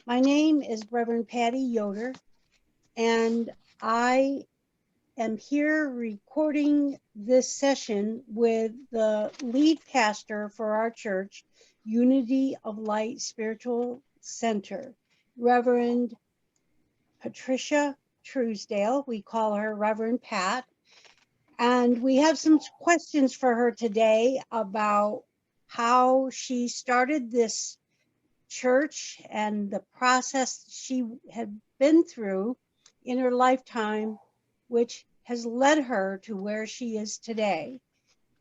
My name is Reverend Pattii Yoder, and I am here recording this session with the lead pastor for our church, Unity of Light Spiritual Center, Reverend Patricia Truesdale. We call her Reverend Pat. And we have some questions for her today about how she started this church and the process she had been through in her lifetime, which has led her to where she is today.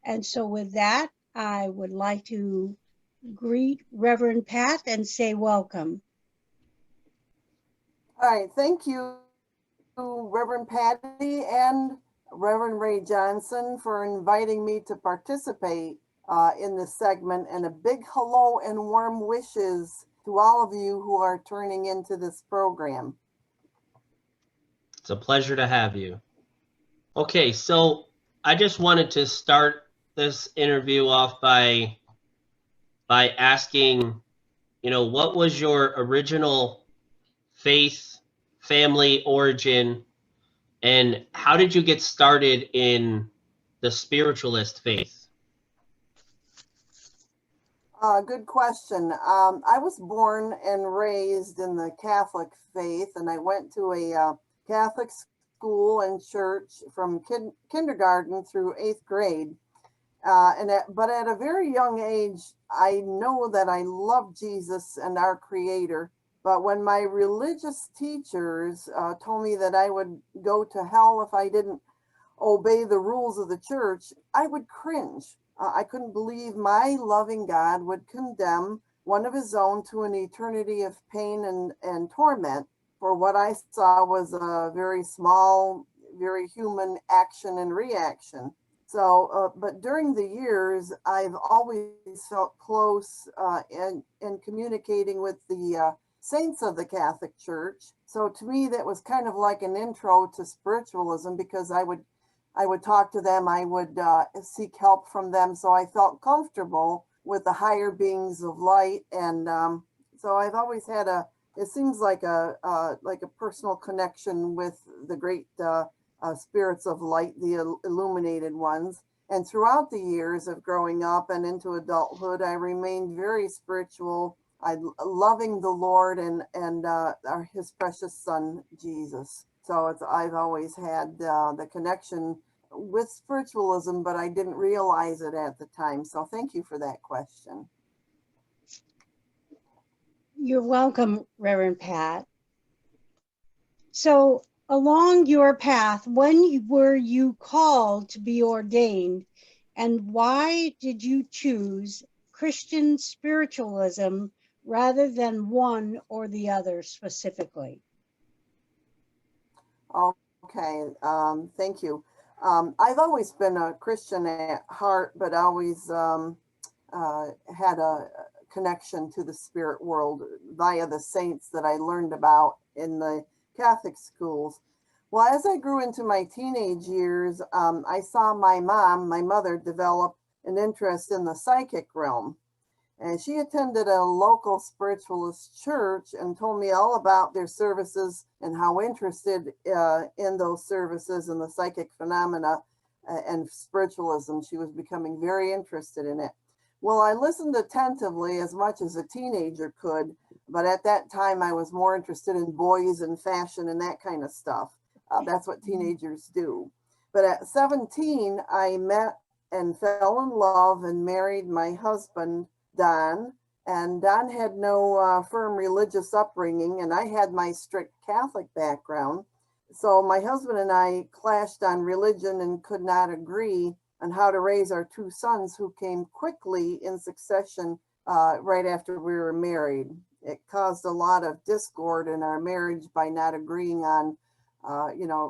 And so with that, I would like to greet Reverend Pat and say welcome. All right, thank you, Reverend Pattii and Reverend Ray Johnson, for inviting me to participate in this segment, and a big hello and warm wishes to all of you who are turning into this program. It's a pleasure to have you. Okay, so I just wanted to start this interview off by asking, what was your original faith, family origin, and how did you get started in the spiritualist faith? Good question. I was born and raised in the Catholic faith, and I went to a Catholic school and church from kindergarten through 8th grade. But at a very young age, I know that I love Jesus and our Creator. But when my religious teachers told me that I would go to hell if I didn't obey the rules of the church, I would cringe. I couldn't believe my loving God would condemn one of his own to an eternity of pain and torment for what I saw was a very small, very human action and reaction. So, but during the years, I've always felt close in communicating with the saints of the Catholic Church. So to me, that was kind of like an intro to spiritualism, because I would talk to them, I would seek help from them. So I felt comfortable with the higher beings of light. And so I've always had it seems like a personal connection with the great spirits of light, the illuminated ones. And throughout the years of growing up and into adulthood, I remained very spiritual, loving the Lord and his precious son, Jesus. So I've always had the connection with spiritualism, but I didn't realize it at the time. So thank you for that question. You're welcome, Reverend Pat. So along your path, when were you called to be ordained, and why did you choose Christian spiritualism rather than one or the other specifically? Okay, thank you. I've always been a Christian at heart, but always had a connection to the spirit world via the saints that I learned about in the Catholic schools. Well, as I grew into my teenage years, I saw my mother, develop an interest in the psychic realm. And she attended a local spiritualist church and told me all about their services and how interested in those services and the psychic phenomena and spiritualism. She was becoming very interested in it. Well, I listened attentively as much as a teenager could, but at that time I was more interested in boys and fashion and that kind of stuff. That's what teenagers do. But at 17, I met and fell in love and married my husband, Don. And Don had no firm religious upbringing, and I had my strict Catholic background. So my husband and I clashed on religion and could not agree on how to raise our two sons, who came quickly in succession right after we were married. It caused a lot of discord in our marriage by not agreeing on,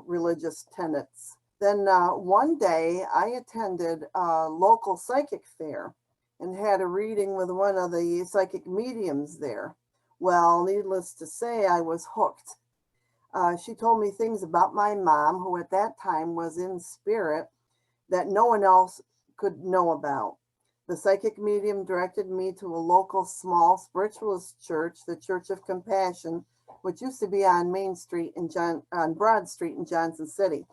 religious tenets. Then one day I attended a local psychic fair and had a reading with one of the psychic mediums there. Well, needless to say, I was hooked. She told me things about my mom, who at that time was in spirit, that no one else could know about. The psychic medium directed me to a local small spiritualist church, the Church of Compassion, which used to be on Main Street on Broad Street in Johnson City.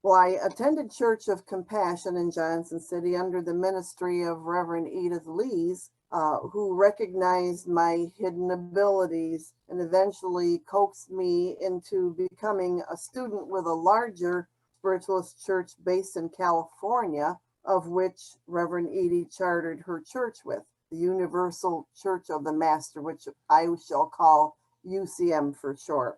Well, I attended Church of Compassion in Johnson City under the ministry of Reverend Edith Lees, who recognized my hidden abilities and eventually coaxed me into becoming a student with a larger spiritualist church based in California, of which Reverend Edie chartered her church with, the Universal Church of the Master, which I shall call UCM for short.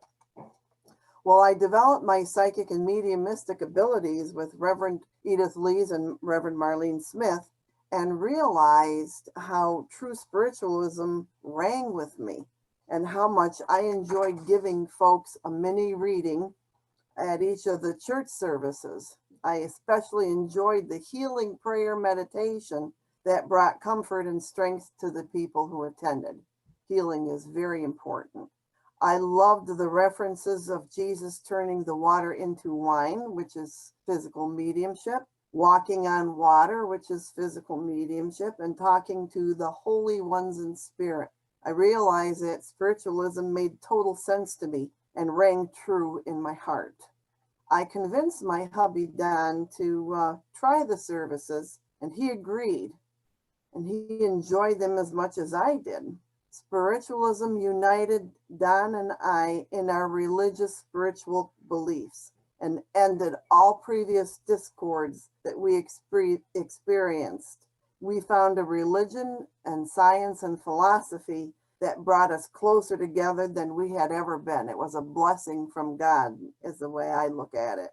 Well, I developed my psychic and mediumistic abilities with Reverend Edith Lees and Reverend Marlene Smith, and realized how true spiritualism rang with me and how much I enjoyed giving folks a mini reading at each of the church services. I especially enjoyed the healing prayer meditation that brought comfort and strength to the people who attended. Healing is very important. I loved the references of Jesus turning the water into wine, which is physical mediumship, walking on water, which is physical mediumship, and talking to the holy ones in spirit. I realized that spiritualism made total sense to me and rang true in my heart. I convinced my hubby Don to try the services, and he agreed, and he enjoyed them as much as I did. Spiritualism united Don and I in our religious spiritual beliefs and ended all previous discords that we experienced. We found a religion and science and philosophy that brought us closer together than we had ever been. It was a blessing from God, is the way I look at it.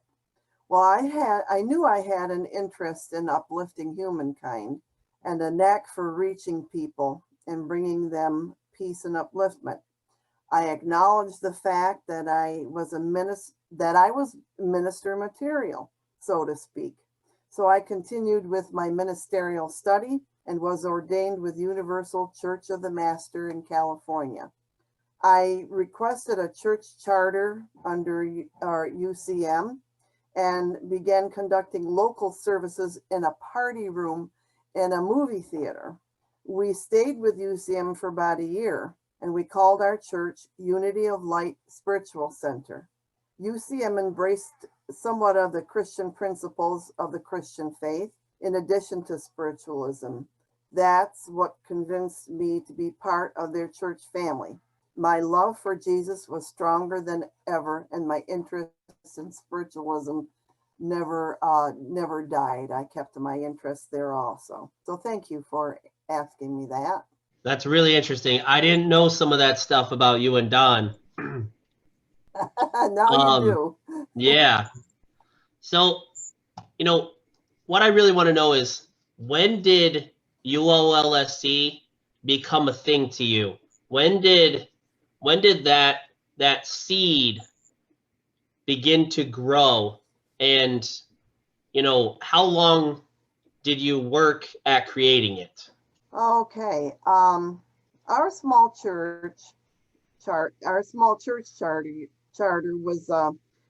Well, I knew I had an interest in uplifting humankind and a knack for reaching people and bringing them peace and upliftment. I acknowledged the fact that I was minister material, so to speak. So I continued with my ministerial study and was ordained with Universal Church of the Master in California. I requested a church charter under our UCM and began conducting local services in a party room in a movie theater. We stayed with UCM for about a year, and we called our church Unity of Light Spiritual Center. UCM embraced somewhat of the Christian principles of the Christian faith, in addition to spiritualism. That's what convinced me to be part of their church family. My love for Jesus was stronger than ever, and my interest in spiritualism never died. I kept my interest there also. So thank you for asking me that. That's really interesting. I didn't know some of that stuff about you and Don. Now you do. Yeah. So, what I really want to know is, when did UOLSC become a thing to you? When did that seed begin to grow? And, how long did you work at creating it? Okay. Our small church charter was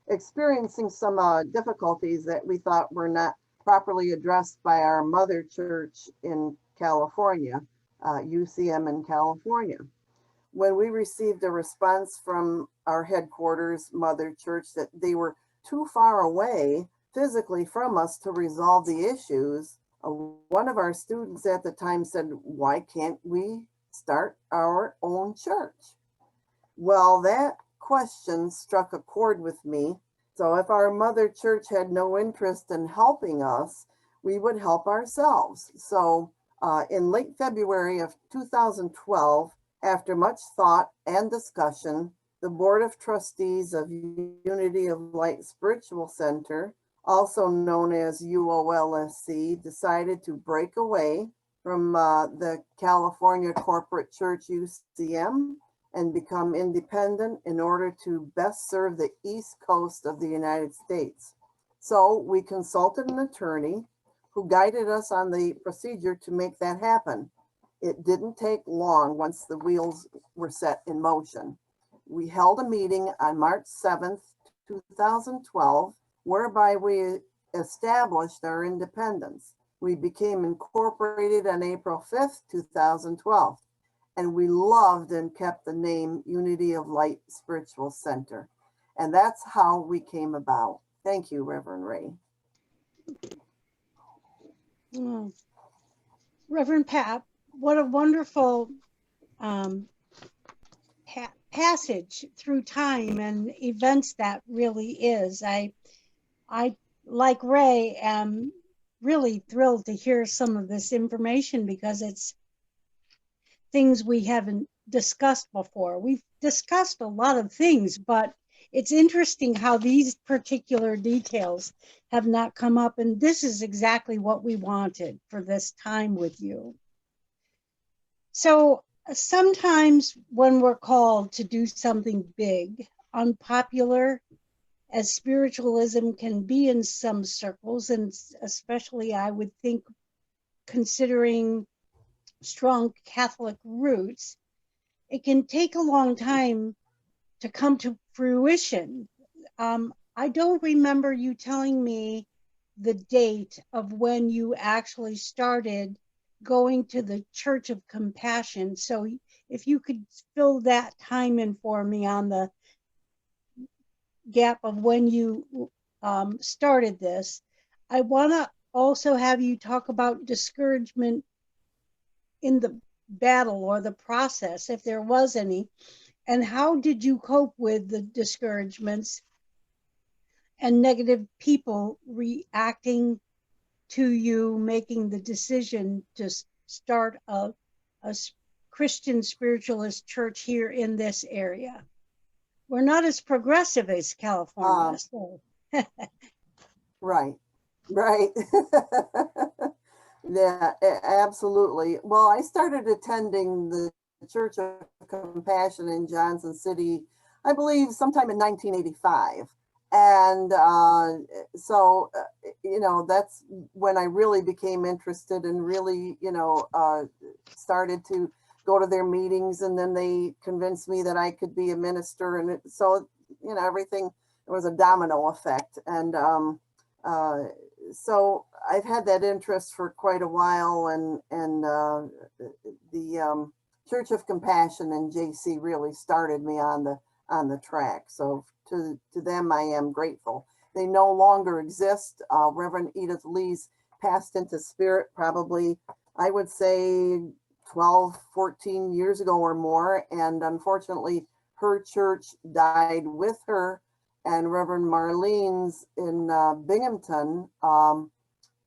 experiencing some difficulties that we thought were not properly addressed by our mother church in California, UCM in California. When we received a response from our headquarters mother church that they were too far away physically from us to resolve the issues, one of our students at the time said, "Why can't we start our own church?" Well, that question struck a chord with me. So if our mother church had no interest in helping us, we would help ourselves. So in late February of 2012, after much thought and discussion, the Board of Trustees of Unity of Light Spiritual Center, also known as UOLSC, decided to break away from the California Corporate Church UCM and become independent in order to best serve the East Coast of the United States. So we consulted an attorney who guided us on the procedure to make that happen. It didn't take long once the wheels were set in motion. We held a meeting on March 7th, 2012, whereby we established our independence. We became incorporated on April 5th, 2012, and we loved and kept the name Unity of Light Spiritual Center. And that's how we came about. Thank you, Reverend Ray. Oh, Reverend Pat, what a wonderful passage through time and events that really is. I, like Ray, am really thrilled to hear some of this information because it's things we haven't discussed before. We've discussed a lot of things, but it's interesting how these particular details have not come up, and this is exactly what we wanted for this time with you. So sometimes when we're called to do something big, unpopular, as spiritualism can be in some circles, and especially I would think considering strong Catholic roots, it can take a long time to come to fruition. I don't remember you telling me the date of when you actually started going to the Church of Compassion. So if you could fill that time in for me on the gap of when you started this. I want to also have you talk about discouragement in the battle or the process, if there was any, and how did you cope with the discouragements and negative people reacting to you making the decision to start a Christian spiritualist church here in this area? We're not as progressive as California. So. Right. Yeah, absolutely. Well, I started attending the Church of Compassion in Johnson City, I believe sometime in 1985. And so, that's when I really became interested and really, started to go to their meetings, and then they convinced me that I could be a minister. And so, everything, there was a domino effect. And so I've had that interest for quite a while, and the Church of Compassion and JC really started me on the track. So to them, I am grateful. They no longer exist. Reverend Edith Lee's passed into spirit probably, I would say, 12, 14 years ago or more. And unfortunately, her church died with her. And Reverend Marlene's in Binghamton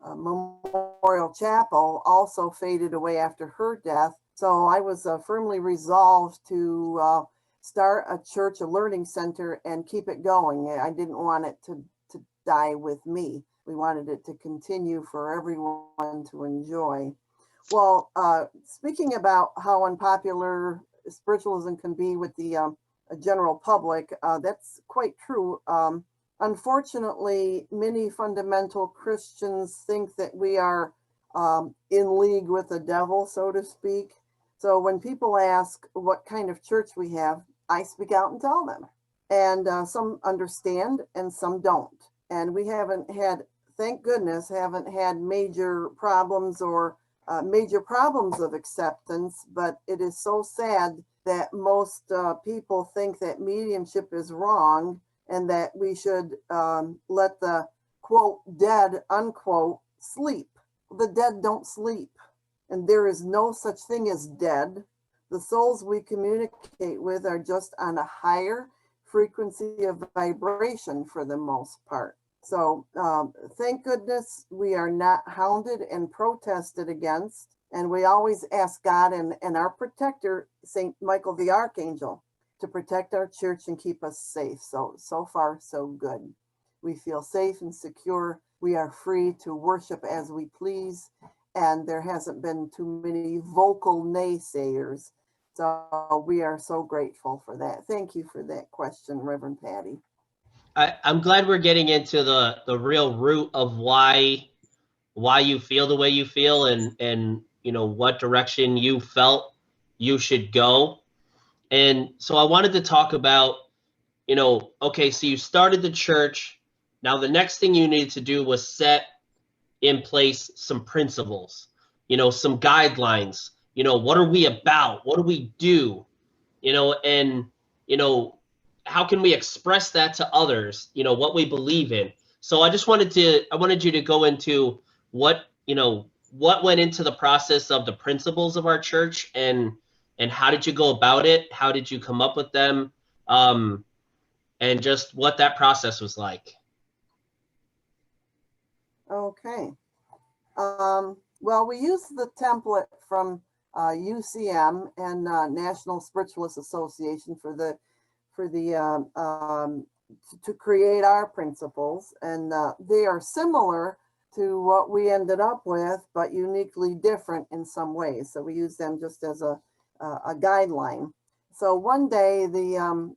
Memorial Chapel also faded away after her death. So I was firmly resolved to start a church, a learning center, and keep it going. I didn't want it to die with me. We wanted it to continue for everyone to enjoy. Well, speaking about how unpopular spiritualism can be with the general public, that's quite true. Unfortunately, many fundamental Christians think that we are in league with the devil, so to speak. So when people ask what kind of church we have, I speak out and tell them. And some understand and some don't. And we haven't had, thank goodness, haven't had major problems or major problems of acceptance, but it is so sad that most people think that mediumship is wrong and that we should let the, quote, dead, unquote, sleep. The dead don't sleep, and there is no such thing as dead. The souls we communicate with are just on a higher frequency of vibration for the most part. So thank goodness we are not hounded and protested against. And we always ask God and our protector, St. Michael the Archangel, to protect our church and keep us safe. So far, so good. We feel safe and secure. We are free to worship as we please. And there hasn't been too many vocal naysayers. So we are so grateful for that. Thank you for that question, Reverend Pattii. I'm glad we're getting into the real root of why you feel the way you feel, and what direction you felt you should go. And so I wanted to talk about, okay, so you started the church. Now the next thing you needed to do was set in place some principles, some guidelines, what are we about? What do we do? And, how can we express that to others, what we believe in? So I wanted you to go into what went into the process of the principles of our church, and how did you go about it? How did you come up with them? And just what that process was like. Okay. Well, we use the template from UCM and National Spiritualist Association to create our principles, and they are similar to what we ended up with, but uniquely different in some ways. So we use them just as a guideline. So one day, the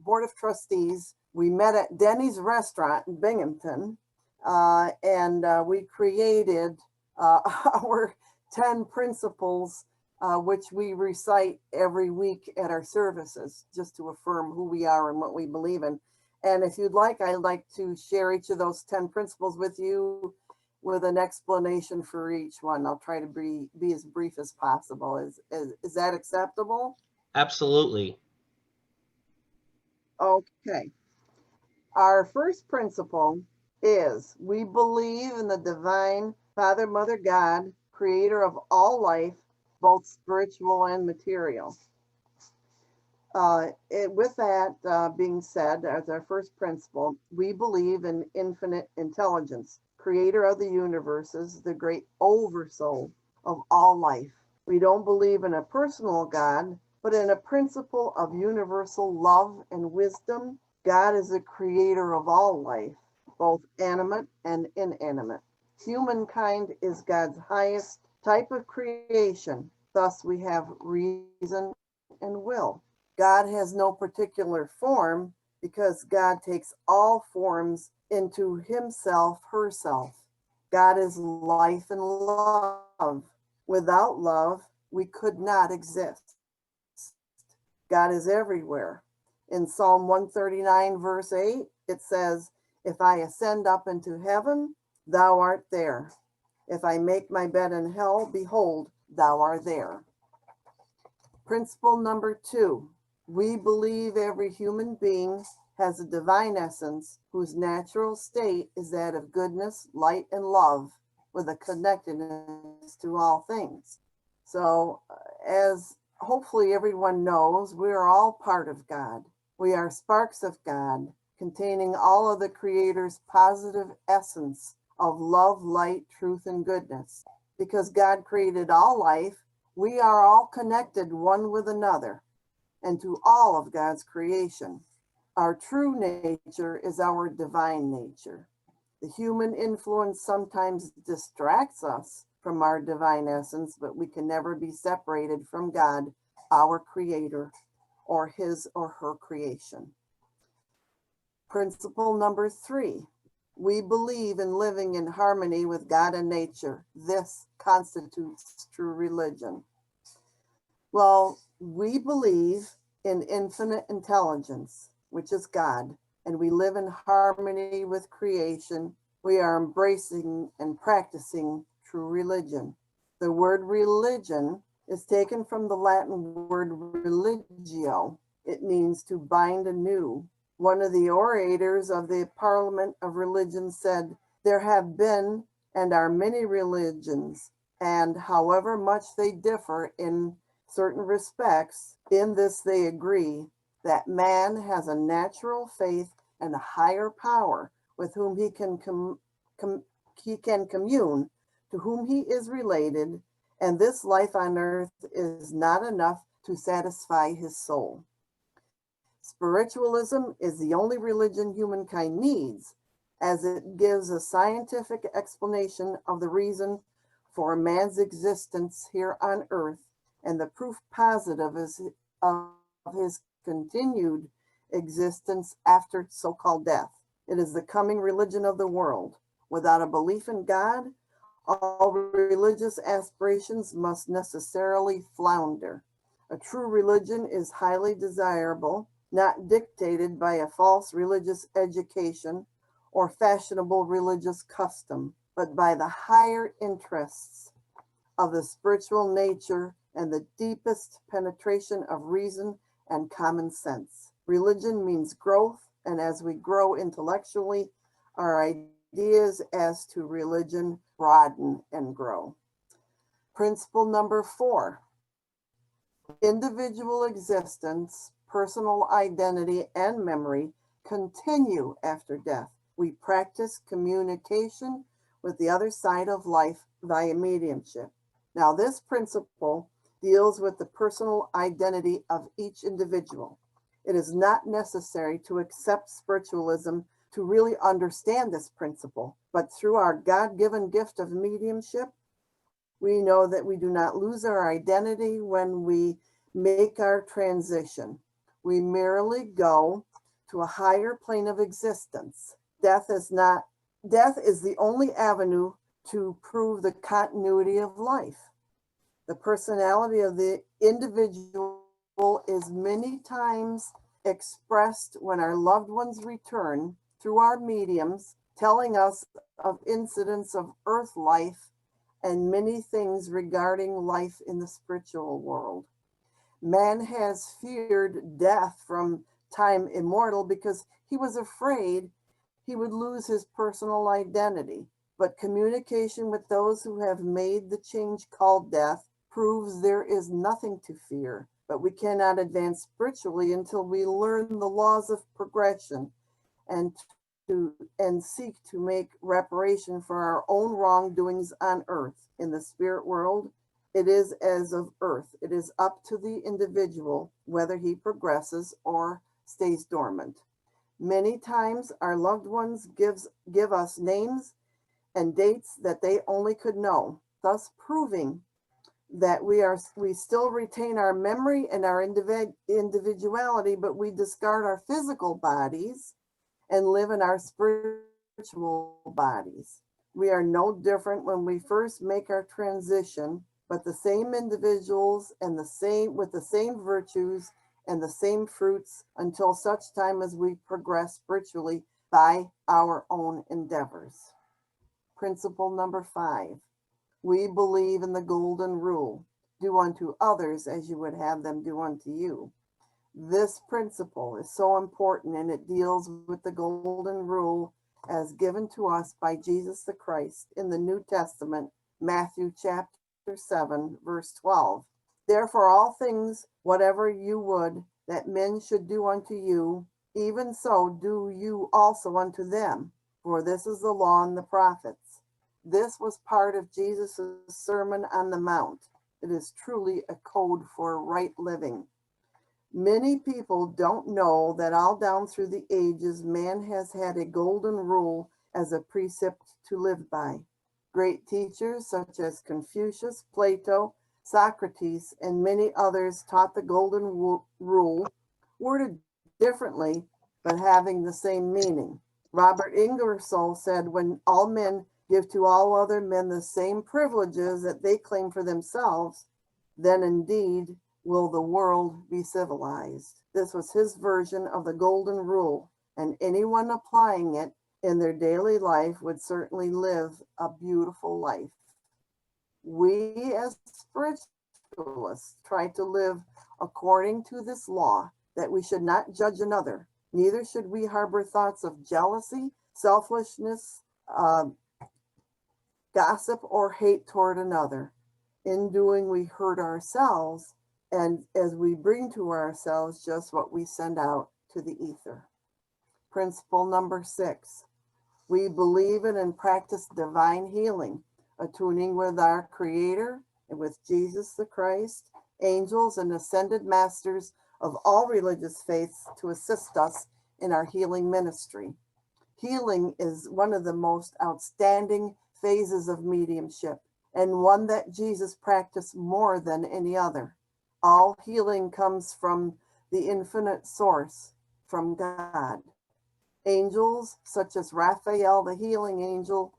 Board of Trustees, we met at Denny's restaurant in Binghamton, and we created our 10 principles, which we recite every week at our services, just to affirm who we are and what we believe in. And if you'd like, I'd like to share each of those 10 principles with you with an explanation for each one. I'll try to be as brief as possible. Is that acceptable? Absolutely. Okay. Our first principle is we believe in the divine Father, Mother, God, creator of all life, both spiritual and material. With that being said, as our first principle, we believe in infinite intelligence, creator of the universes, the great oversoul of all life. We don't believe in a personal God, but in a principle of universal love and wisdom. God is the creator of all life, both animate and inanimate. Humankind is God's highest type of creation. Thus, we have reason and will. God has no particular form because God takes all forms into himself, herself. God is life and love. Without love, we could not exist. God is everywhere. In Psalm 139, verse 8, it says, "If I ascend up into heaven, thou art there. If I make my bed in hell, behold, thou art there." Principle number 2, we believe every human being has a divine essence whose natural state is that of goodness, light, and love, with a connectedness to all things. So, as hopefully everyone knows, we are all part of God. We are sparks of God, containing all of the Creator's positive essence of love, light, truth, and goodness. Because God created all life, we are all connected one with another and to all of God's creation. Our true nature is our divine nature. The human influence sometimes distracts us from our divine essence, but we can never be separated from God, our Creator, or his or her creation. Principle number 3, we believe in living in harmony with God and nature. This constitutes true religion. Well, we believe in infinite intelligence, which is God, and we live in harmony with creation. We are embracing and practicing true religion. The word religion is taken from the Latin word religio. It means to bind anew. One of the orators of the Parliament of Religion said, "There have been and are many religions, and however much they differ in certain respects, in this they agree, that man has a natural faith and a higher power with whom he can commune, to whom he is related, and this life on earth is not enough to satisfy his soul." Spiritualism is the only religion humankind needs, as it gives a scientific explanation of the reason for man's existence here on earth, and the proof positive of his continued existence after so-called death. It is the coming religion of the world. Without a belief in God, all religious aspirations must necessarily flounder. A true religion is highly desirable, not dictated by a false religious education or fashionable religious custom. but by the higher interests of the spiritual nature and the deepest penetration of reason and common sense. Religion means growth, and as we grow intellectually, our ideas as to religion broaden and grow. Principle number 4, individual existence, personal identity, and memory continue after death. We practice communication with the other side of life via mediumship. Now, this principle deals with the personal identity of each individual. It is not necessary to accept spiritualism to really understand this principle, but through our God-given gift of mediumship, we know that we do not lose our identity when we make our transition. We merely go to a higher plane of existence. Death is the only avenue to prove the continuity of life. The personality of the individual is many times expressed when our loved ones return through our mediums, telling us of incidents of earth life and many things regarding life in the spiritual world. Man has feared death from time immemorial because he was afraid he would lose his personal identity. But communication with those who have made the change called death proves there is nothing to fear. But we cannot advance spiritually until we learn the laws of progression and seek to make reparation for our own wrongdoings on earth. In the spirit world, it is as of earth. It is up to the individual whether he progresses or stays dormant. Many times our loved ones give us names and dates that they only could know, thus proving that we still retain our memory and our individuality, but we discard our physical bodies and live in our spiritual bodies. We are no different when we first make our transition, but the same individuals and with the same virtues and the same fruits until such time as we progress spiritually by our own endeavors. Principle number 5. We believe in the golden rule. Do unto others as you would have them do unto you. This principle is so important, and it deals with the golden rule as given to us by Jesus the Christ in the New Testament, Matthew chapter 7, verse 12. Therefore, all things, whatever you would that men should do unto you, even so do you also unto them. For this is the law and the prophets. This was part of Jesus' Sermon on the Mount. It is truly a code for right living. Many people don't know that all down through the ages, man has had a golden rule as a precept to live by. Great teachers such as Confucius, Plato, Socrates, and many others taught the golden rule, worded differently, but having the same meaning. Robert Ingersoll said, when all men give to all other men the same privileges that they claim for themselves, then indeed will the world be civilized. This was his version of the golden rule, and anyone applying it in their daily life would certainly live a beautiful life. We as spiritualists try to live according to this law that we should not judge another. Neither should we harbor thoughts of jealousy, selfishness, gossip, or hate toward another. In doing, we hurt ourselves, and as we bring to ourselves just what we send out to the ether. Principle number 6. We believe in and practice divine healing, attuning with our Creator and with Jesus the Christ, angels, and ascended masters of all religious faiths to assist us in our healing ministry. Healing is one of the most outstanding phases of mediumship, and one that Jesus practiced more than any other. All healing comes from the infinite source, from God. Angels such as Raphael, the healing angel,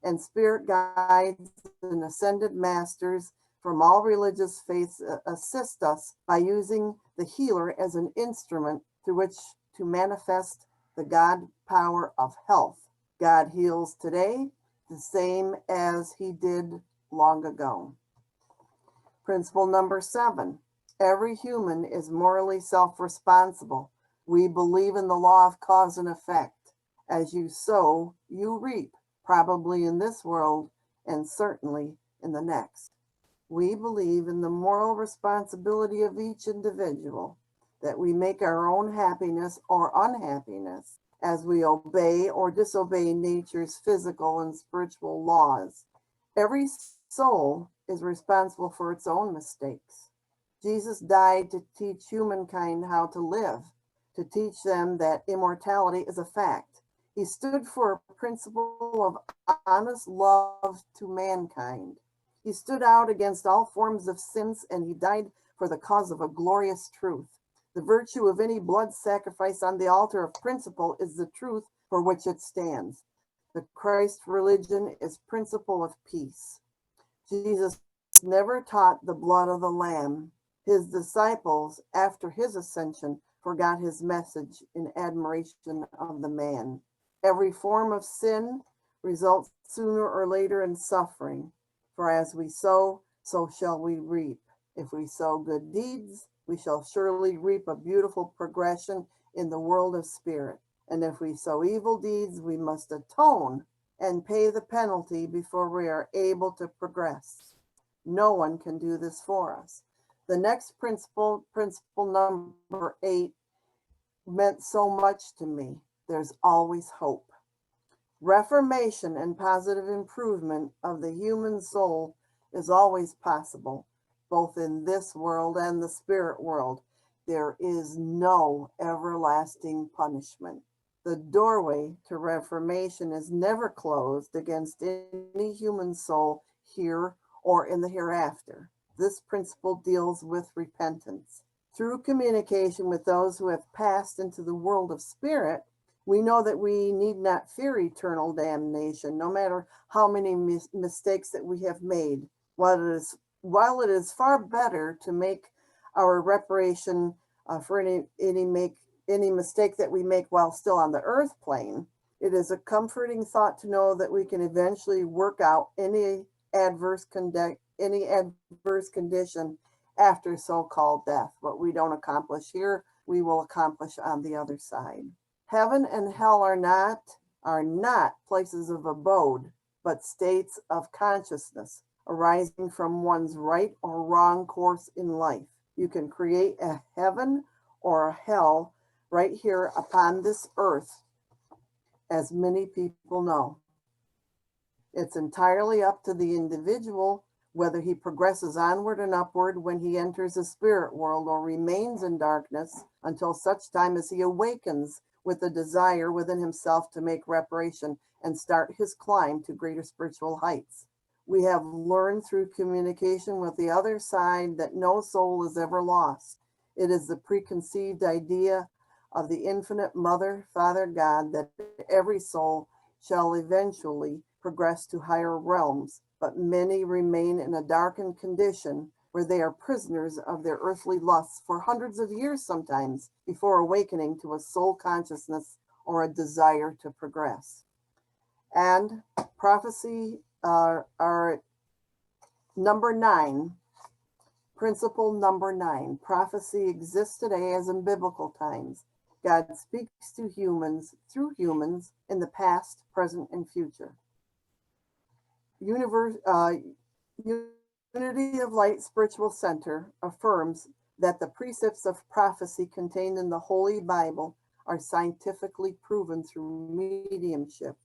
and spirit guides and ascended masters from all religious faiths assist us by using the healer as an instrument through which to manifest the God power of health. God heals today the same as he did long ago. Principle number 7, every human is morally self-responsible. We believe in the law of cause and effect. As you sow, you reap, probably in this world and certainly in the next. We believe in the moral responsibility of each individual, that we make our own happiness or unhappiness as we obey or disobey nature's physical and spiritual laws. Every soul is responsible for its own mistakes. Jesus died to teach humankind how to live, to teach them that immortality is a fact. He stood for a principle of honest love to mankind. He stood out against all forms of sins, and he died for the cause of a glorious truth. The virtue of any blood sacrifice on the altar of principle is the truth for which it stands. The Christ religion is principle of peace. Jesus never taught the blood of the Lamb. His disciples, after his ascension, forgot his message in admiration of the man. Every form of sin results sooner or later in suffering. For as we sow, so shall we reap. If we sow good deeds, we shall surely reap a beautiful progression in the world of spirit. And if we sow evil deeds, we must atone and pay the penalty before we are able to progress. No one can do this for us. The next principle, principle number 8, meant so much to me. There's always hope. Reformation and positive improvement of the human soul is always possible, both in this world and the spirit world. There is no everlasting punishment. The doorway to reformation is never closed against any human soul here or in the hereafter. This principle deals with repentance. Through communication with those who have passed into the world of spirit, we know that we need not fear eternal damnation, no matter how many mistakes that we have made. While it is far better to make our reparation for any mistake that we make while still on the earth plane, it is a comforting thought to know that we can eventually work out any adverse condition after so-called death. What we don't accomplish here, we will accomplish on the other side. Heaven and hell are not places of abode, but states of consciousness arising from one's right or wrong course in life. You can create a heaven or a hell right here upon this earth, as many people know. It's entirely up to the individual whether he progresses onward and upward when he enters the spirit world or remains in darkness until such time as he awakens with the desire within himself to make reparation and start his climb to greater spiritual heights. We have learned through communication with the other side that no soul is ever lost. It is the preconceived idea of the infinite Mother, Father God, that every soul shall eventually progress to higher realms, but many remain in a darkened condition where they are prisoners of their earthly lusts for hundreds of years sometimes before awakening to a soul consciousness or a desire to progress. And prophecy are number 9. Principle number 9, prophecy exists today as in biblical times. God speaks to humans through humans in the past, present, and future. Unity of Light Spiritual Center affirms that the precepts of prophecy contained in the Holy Bible are scientifically proven through mediumship.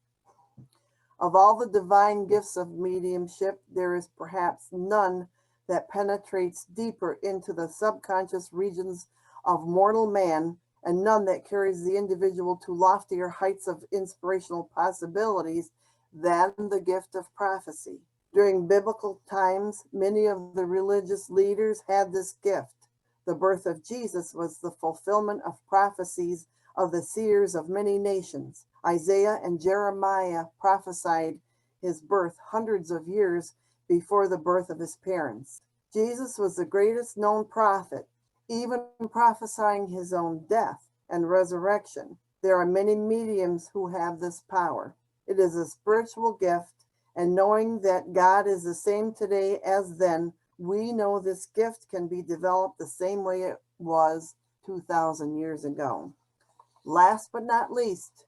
Of all the divine gifts of mediumship, there is perhaps none that penetrates deeper into the subconscious regions of mortal man, and none that carries the individual to loftier heights of inspirational possibilities than the gift of prophecy. During biblical times, many of the religious leaders had this gift. The birth of Jesus was the fulfillment of prophecies of the seers of many nations. Isaiah and Jeremiah prophesied his birth hundreds of years before the birth of his parents. Jesus was the greatest known prophet, even prophesying his own death and resurrection. There are many mediums who have this power. It is a spiritual gift, And knowing that God is the same today as then, we know this gift can be developed the same way it was 2,000 years ago. Last but not least,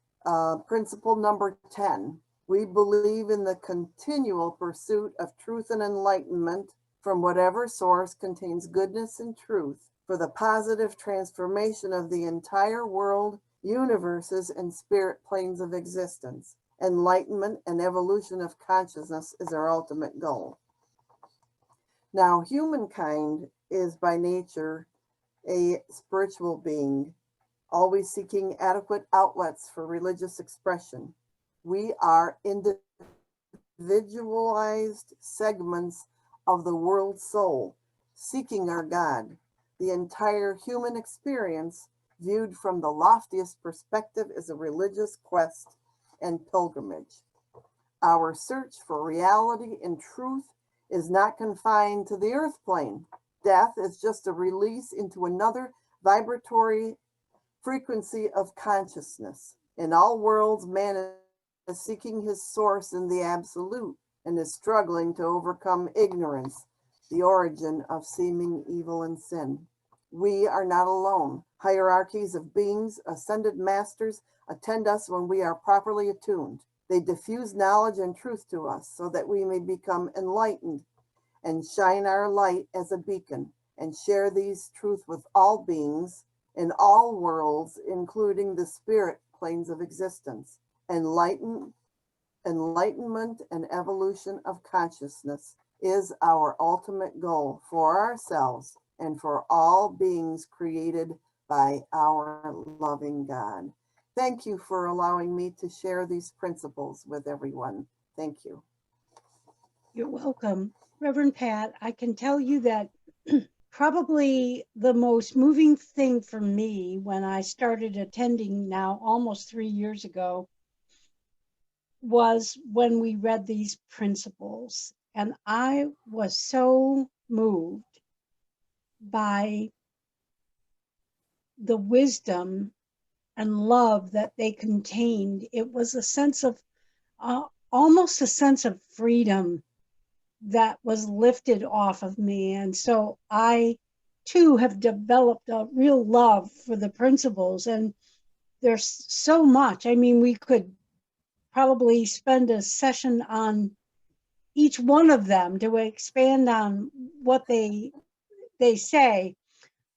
principle number 10. We believe in the continual pursuit of truth and enlightenment from whatever source contains goodness and truth for the positive transformation of the entire world, universes, and spirit planes of existence. Enlightenment and evolution of consciousness is our ultimate goal. Now, humankind is by nature a spiritual being, always seeking adequate outlets for religious expression. We are individualized segments of the world soul, seeking our God. The entire human experience, viewed from the loftiest perspective, is a religious quest and pilgrimage. Our search for reality and truth is not confined to the earth plane. Death is just a release into another vibratory frequency of consciousness. In all worlds, man is seeking his source in the absolute and is struggling to overcome ignorance, the origin of seeming evil and sin. We are not alone. Hierarchies of beings, ascended masters, attend us when we are properly attuned. They diffuse knowledge and truth to us so that we may become enlightened and shine our light as a beacon and share these truths with all beings in all worlds, including the spirit planes of existence. Enlightenment and evolution of consciousness is our ultimate goal for ourselves and for all beings created by our loving God. Thank you for allowing me to share these principles with everyone. Thank you. You're welcome. Reverend Pat, I can tell you that probably the most moving thing for me when I started attending now almost 3 years ago was when we read these principles. And I was so moved by the wisdom and love that they contained. It was a sense of, almost a sense of freedom that was lifted off of me. And so I too have developed a real love for the principles. And there's so much. I mean, we could probably spend a session on each one of them to expand on what they say.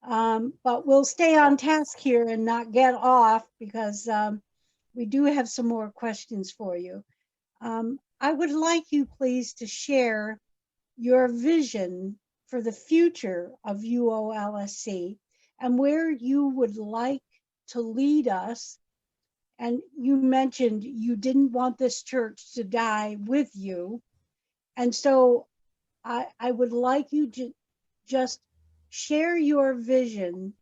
But we'll stay on task here and not get off because we do have some more questions for you. I would like you please to share your vision for the future of UOLSC and where you would like to lead us. And you mentioned you didn't want this church to die with you. And so I would like you to just share your vision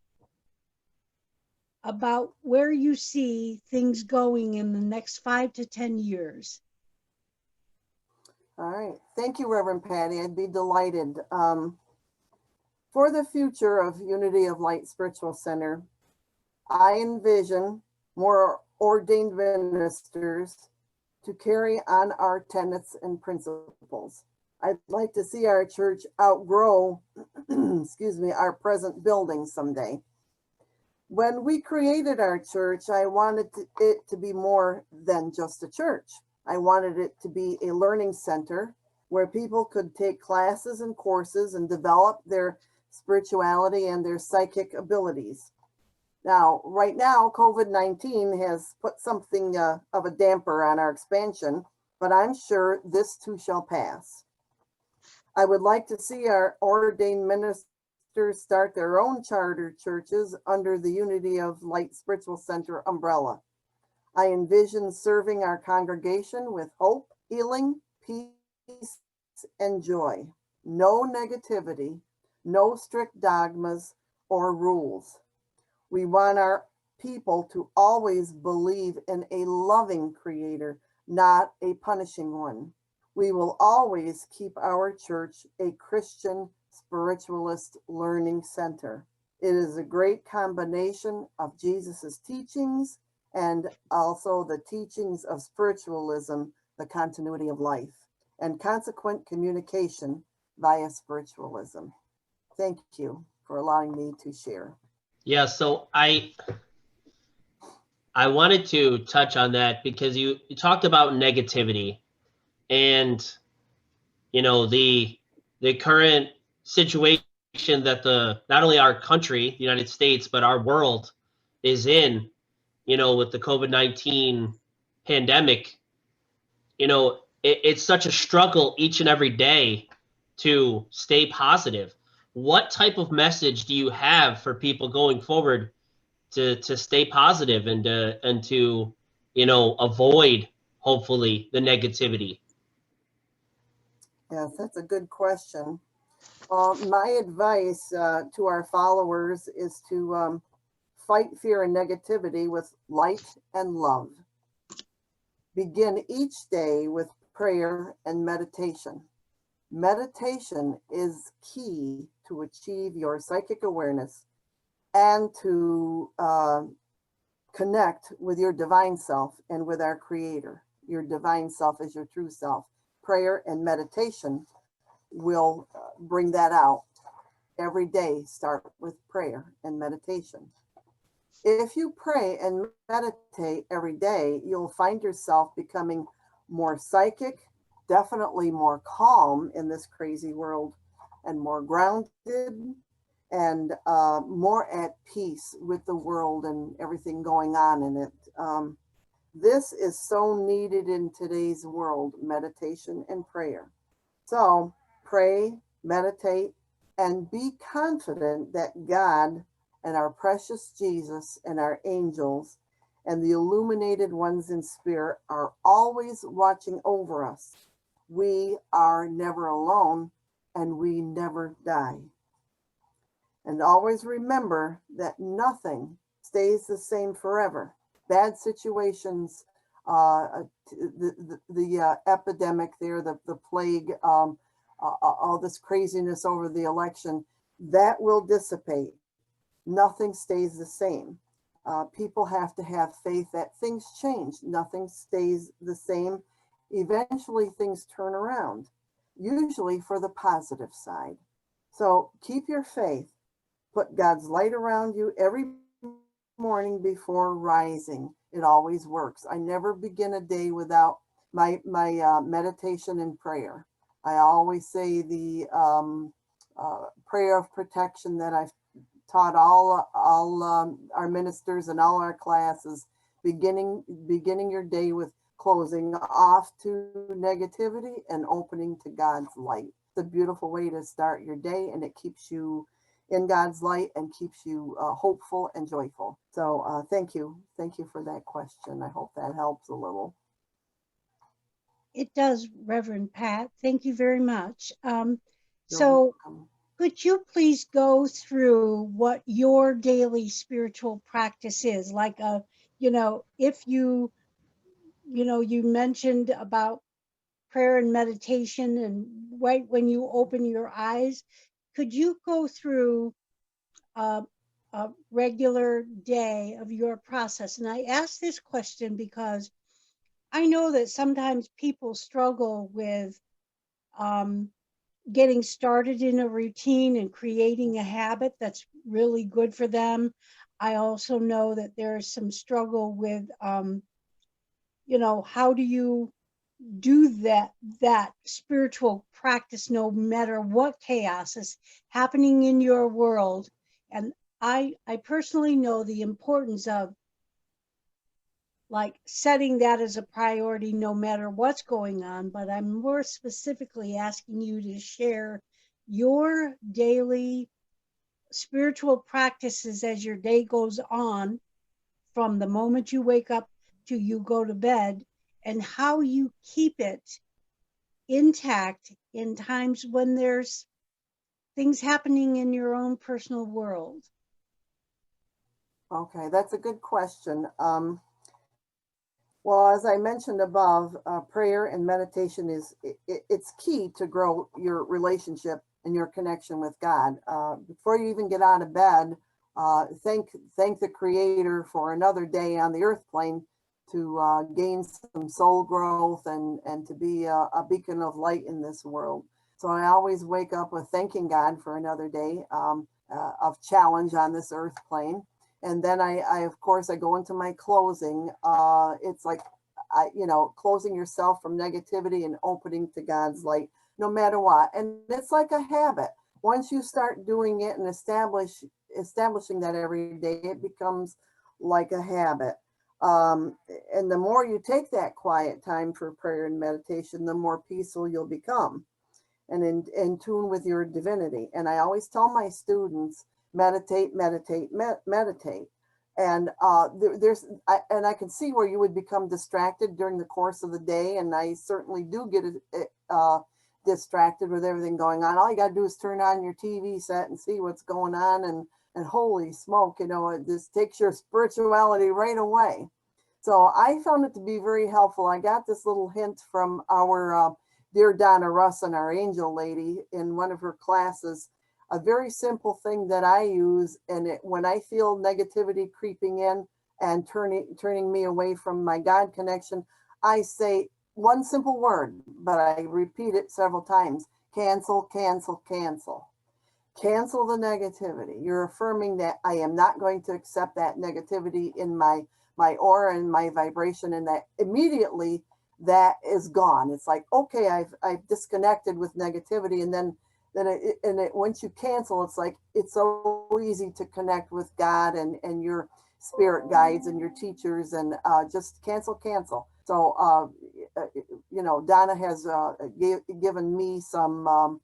about where you see things going in the next 5 to 10 years. All right. Thank you, Reverend Patty. I'd be delighted. For the future of Unity of Light Spiritual Center, I envision more ordained ministers to carry on our tenets and principles. I'd like to see our church outgrow, our present building someday. When we created our church, I wanted it to be more than just a church. I wanted it to be a learning center where people could take classes and courses and develop their spirituality and their psychic abilities. Now, right now, COVID-19 has put something of a damper on our expansion, but I'm sure this too shall pass. I would like to see our ordained ministers start their own charter churches under the Unity of Light Spiritual Center umbrella. I envision serving our congregation with hope, healing, peace, and joy. No negativity, no strict dogmas or rules. We want our people to always believe in a loving creator, not a punishing one. We will always keep our church a Christian spiritualist learning center. It is a great combination of Jesus's teachings and also the teachings of spiritualism, the continuity of life. and consequent communication via spiritualism. Thank you for allowing me to share. Yeah, so I wanted to touch on that because you talked about negativity and the current situation that not only our country, the United States, but our world is in, with the COVID-19 pandemic. It's such a struggle each and every day to stay positive. What type of message do you have for people going forward to stay positive and to avoid, hopefully, the negativity? Yes, that's a good question. My advice to our followers is to fight fear and negativity with light and love. Begin each day with prayer and meditation. Meditation is key to achieve your psychic awareness and to connect with your divine self and with our Creator. Your divine self is your true self. Prayer and meditation will bring that out. Every day, start with prayer and meditation. If you pray and meditate every day, you'll find yourself becoming more psychic, definitely more calm in this crazy world, and more grounded and more at peace with the world and everything going on in it. This is so needed in today's world, meditation and prayer. So pray, meditate, and be confident that God and our precious Jesus and our angels and the illuminated ones in spirit are always watching over us. We are never alone and we never die. And always remember that nothing stays the same forever. Bad situations, the epidemic there, the plague, all this craziness over the election, that will dissipate. Nothing stays the same. People have to have faith that things change. Nothing stays the same. Eventually things turn around, usually for the positive side. So keep your faith. Put God's light around you every morning before rising. It always works. I never begin a day without my meditation and prayer. I always say the prayer of protection that I've taught all our ministers and all our classes, beginning your day with closing off to negativity and opening to God's light. It's a beautiful way to start your day, and it keeps you in God's light and keeps you hopeful and joyful. So thank you for that question. I hope that helps a little. It does, Reverend Pat. Thank you very much. So could you please go through what your daily spiritual practice is? Like, if you mentioned about prayer and meditation, and right when you open your eyes, could you go through a regular day of your process? And I ask this question because I know that sometimes people struggle with getting started in a routine and creating a habit that's really good for them. I also know that there's some struggle with, how do you do that spiritual practice no matter what chaos is happening in your world. And I personally know the importance of like setting that as a priority no matter what's going on, but I'm more specifically asking you to share your daily spiritual practices as your day goes on, from the moment you wake up to you go to bed, and how you keep it intact in times when there's things happening in your own personal world. Okay, that's a good question. Well, as I mentioned above, prayer and meditation it's key to grow your relationship and your connection with God. Before you even get out of bed, thank the Creator for another day on the earth plane gain some soul growth and to be a beacon of light in this world. So I always wake up with thanking God for another day of challenge on this earth plane. And then I of course, I go into my closing. It's like, closing yourself from negativity and opening to God's light, no matter what. And it's like a habit. Once you start doing it and establishing that every day, it becomes like a habit. And the more you take that quiet time for prayer and meditation, the more peaceful you'll become and in tune with your divinity. And I always tell my students, meditate, meditate, meditate. And I can see where you would become distracted during the course of the day. And I certainly do get distracted with everything going on. All you got to do is turn on your TV set and see what's going on. And holy smoke, it just takes your spirituality right away. So I found it to be very helpful. I got this little hint from our dear Donna Russin, our angel lady, in one of her classes. A very simple thing that I use, and when I feel negativity creeping in and turning me away from my God connection, I say one simple word, but I repeat it several times: cancel, cancel, cancel. Cancel the negativity. You're affirming that I am not going to accept that negativity in my aura and my vibration, and that immediately that is gone. It's like, okay, I've disconnected with negativity, and then once you cancel, it's like it's so easy to connect with God and your spirit guides and your teachers, and just cancel. So Donna has given me some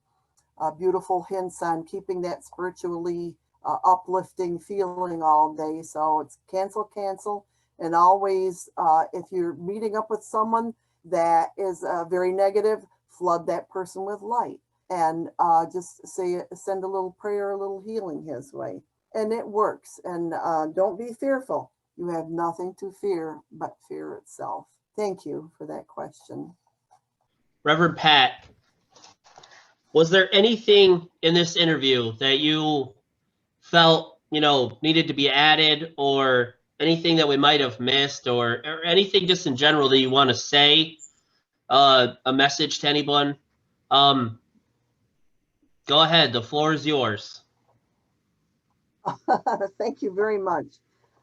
beautiful hints on keeping that spiritually uplifting feeling all day. So it's cancel. And always, if you're meeting up with someone that is very negative, flood that person with light. And just send a little prayer, a little healing his way. And it works. And don't be fearful. You have nothing to fear but fear itself. Thank you for that question. Reverend Pat, was there anything in this interview that you felt, needed to be added, or anything that we might have missed, or anything just in general that you want to say, a message to anyone? Go ahead. The floor is yours. Thank you very much.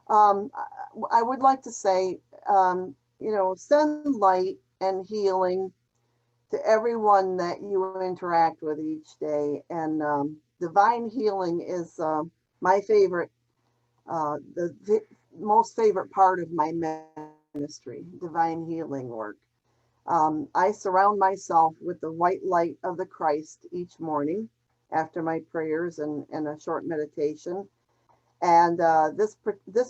I would like to say, send light and healing to everyone that you interact with each day. And divine healing is my favorite, the most favorite part of my ministry, divine healing work. I surround myself with the white light of the Christ each morning after my prayers and a short meditation. And this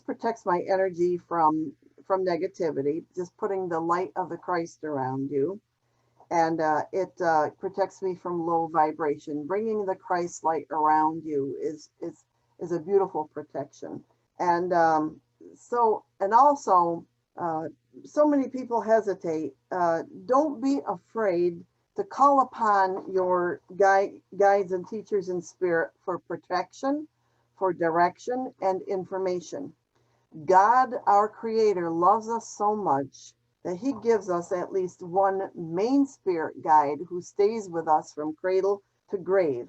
protects my energy from negativity, just putting the light of the Christ around you. And it protects me from low vibration. Bringing the Christ light around you is a beautiful protection. And also, so many people hesitate. Don't be afraid to call upon your guides and teachers in spirit for protection, for direction, and information. God, our Creator, loves us so much that He gives us at least one main spirit guide who stays with us from cradle to grave.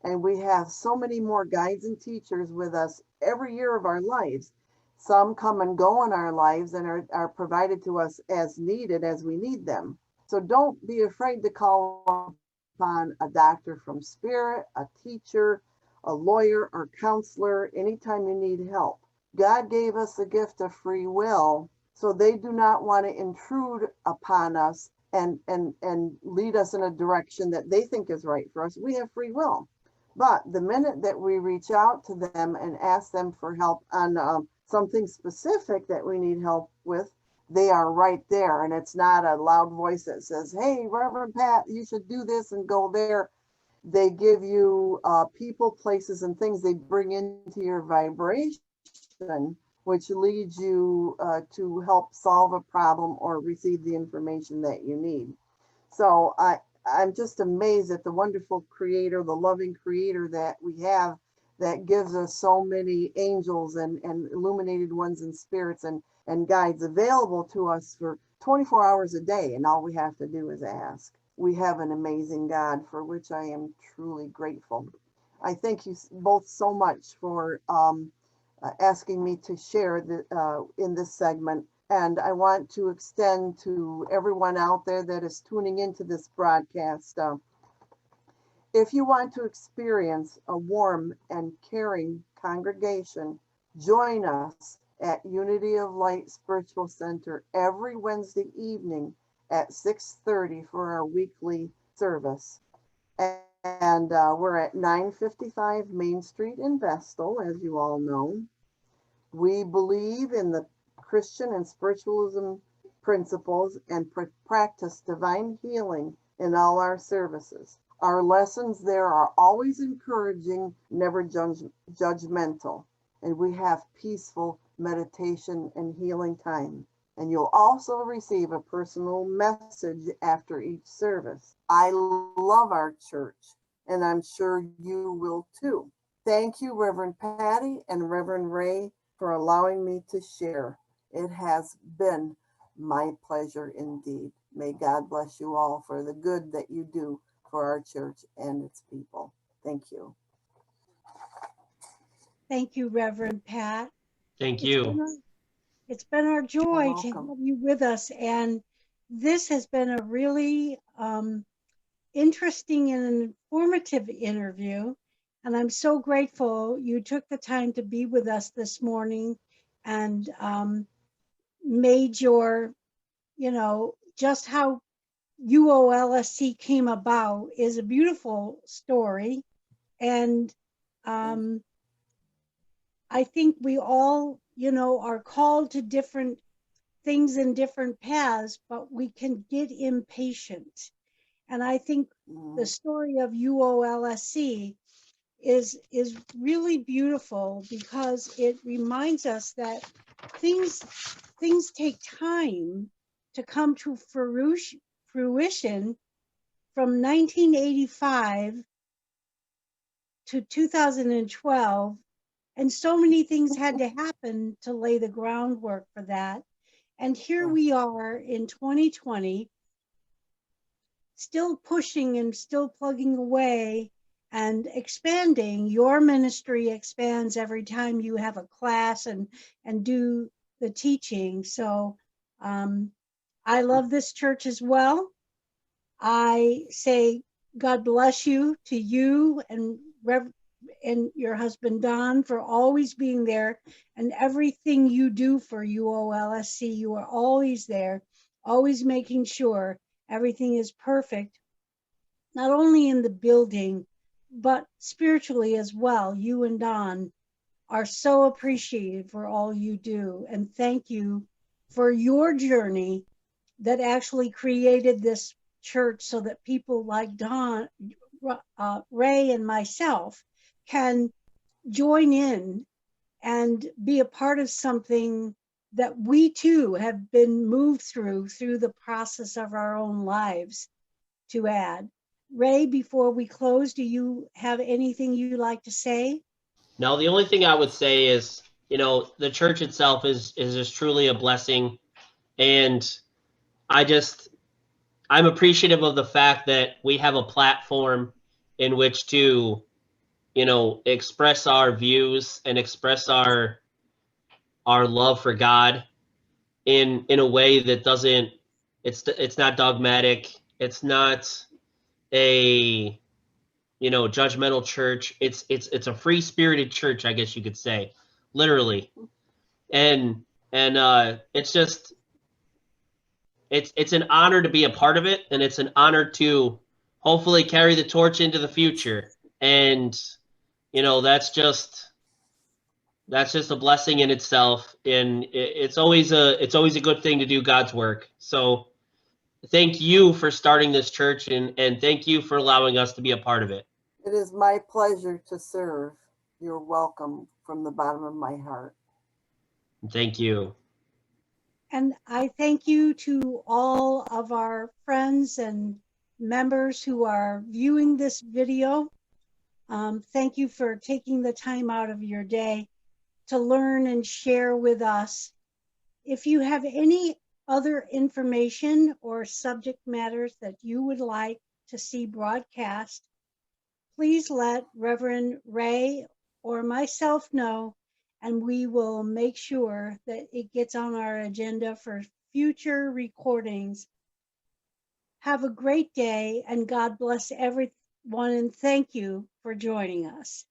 And we have so many more guides and teachers with us every year of our lives. Some come and go in our lives and are provided to us as needed, as we need them. So don't be afraid to call upon a doctor from spirit, a teacher, a lawyer, or counselor anytime you need help. God gave us the gift of free will, so they do not want to intrude upon us and lead us in a direction that they think is right for us. We have free will. But the minute that we reach out to them and ask them for help on something specific that we need help with, they are right there. And it's not a loud voice that says, hey, Reverend Pat, you should do this and go there. They give you people, places, and things they bring into your vibration, which leads you to help solve a problem or receive the information that you need. So I'm just amazed at the wonderful Creator, the loving Creator that we have, that gives us so many angels and illuminated ones and spirits and guides available to us for 24 hours a day. And all we have to do is ask. We have an amazing God for which I am truly grateful. I thank you both so much for asking me to share in this segment. And I want to extend to everyone out there that is tuning into this broadcast. If you want to experience a warm and caring congregation, join us at Unity of Light Spiritual Center every Wednesday evening at 6:30 for our weekly service. And we're at 955 Main Street in Vestal, as you all know. We believe in the Christian and spiritualism principles and practice divine healing in all our services. Our lessons there are always encouraging, never judgmental, and we have peaceful meditation and healing time. And you'll also receive a personal message after each service. I love our church, and I'm sure you will too. Thank you, Reverend Pattii and Reverend Ray, for allowing me to share. It has been my pleasure indeed. May God bless you all for the good that you do for our church and its people. Thank you. Thank you, Reverend Pat. Thank you. It's been our joy You're to welcome. have you with us. And this has been a really interesting and informative interview. And I'm so grateful you took the time to be with us this morning and made your, just how UOLSC came about is a beautiful story. And I think we all, are called to different things in different paths, but we can get impatient. And I think the story of UOLSC is really beautiful because it reminds us that things take time to come to fruition. From 1985 to 2012, and so many things had to happen to lay the groundwork for that. And here we are in 2020, still pushing and still plugging away and expanding. Your ministry expands every time you have a class and do the teaching. So I love this church as well. I say God bless you to you and your husband Don for always being there, and everything you do for UOLSC. You are always there, always making sure everything is perfect, not only in the building, but spiritually as well. You and Don are so appreciated for all you do. And thank you for your journey that actually created this church so that people like Don, Ray, and myself can join in and be a part of something that we too have been moved through the process of our own lives to add. Ray, before we close, do you have anything you'd like to say? No, the only thing I would say is, the church itself is just truly a blessing. And I'm appreciative of the fact that we have a platform in which to, express our views and express our love for God in a way that doesn't, it's not dogmatic. It's not a, judgmental church. It's a free-spirited church, I guess you could say, literally. And it's just, it's an honor to be a part of it, and it's an honor to hopefully carry the torch into the future. And that's just a blessing in itself, and it's always a good thing to do God's work. So thank you for starting this church, and thank you for allowing us to be a part of it. It is my pleasure to serve. You're welcome from the bottom of my heart. Thank you. And I thank you to all of our friends and members who are viewing this video. Thank you for taking the time out of your day to learn and share with us. If you have any other information or subject matters that you would like to see broadcast, please let Reverend Ray or myself know, and we will make sure that it gets on our agenda for future recordings. Have a great day, and God bless everyone, and thank you for joining us.